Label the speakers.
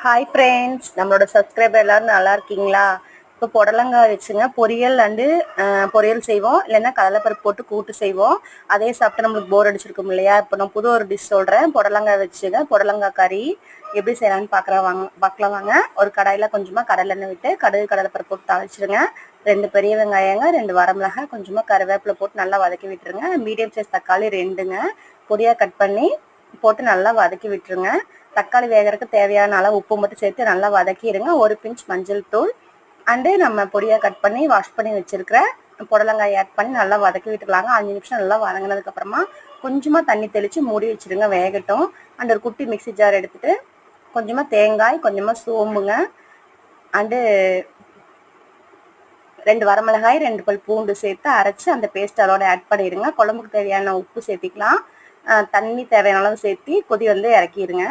Speaker 1: Hi friends, நம்மளோட subscriber எல்லாரும் நல்லா இருக்கீங்களா? இப்போ புடலங்காய் வச்சுங்க பொரியல் பொரியல் செய்வோம், இல்லைன்னா கடலைப்பருப்பு போட்டு கூட்டு செய்வோம். அதே சாப்பிட்டு நம்மளுக்கு போர் அடிச்சிருக்கும் இல்லையா? இப்போ நான் புது ஒரு டிஷ் சொல்கிறேன். புடலங்காய் வச்சுங்க புடலங்காய் கறி எப்படி செய்யலாம்னு பார்க்கலாம் வாங்க. ஒரு கடாயில் கொஞ்சமாக கடலெண்ணெய் விட்டு கடுகு கடலைப்பருப்பு போட்டு தாளிச்சிடுங்க. 2 பெரிய வெங்காயங்க, 2 வரமிளகாய், கொஞ்சமாக கருவேப்பிலை போட்டு நல்லா வதக்கி விட்டுருங்க. மீடியம் சைஸ் தக்காளி 2ங்க பொடியாக கட் பண்ணி போட்டு நல்லா வதக்கி விட்டுருங்க. தக்காளி வேகிறதுக்கு தேவையான அளவு உப்பு மட்டும் சேர்த்து நல்லா வதக்கிடுங்க. 1 பிஞ்ச் மஞ்சள் தூள் நம்ம பொடியாக கட் பண்ணி வாஷ் பண்ணி வச்சிருக்கிற புடலங்காய் ஆட் பண்ணி நல்லா வதக்கி விட்டுக்கலாங்க. 5 நிமிஷம் நல்லா வதங்கினதுக்கு அப்புறமா கொஞ்சமாக தண்ணி தெளித்து மூடி வச்சிருங்க, வேகட்டும். ஒரு குட்டி மிக்சி ஜார் எடுத்துட்டு கொஞ்சமாக தேங்காய், கொஞ்சமாக சோம்புங்க, 2 வரமிளகாய், 2 பல் பூண்டு சேர்த்து அரைச்சி அந்த பேஸ்ட் அதோட ஆட் பண்ணிடுங்க. குழம்புக்கு தேவையான உப்பு சேர்த்திக்கலாம். தண்ணி தேவையான அளவு சேர்த்து கொதி வந்து இறக்கிடுங்க.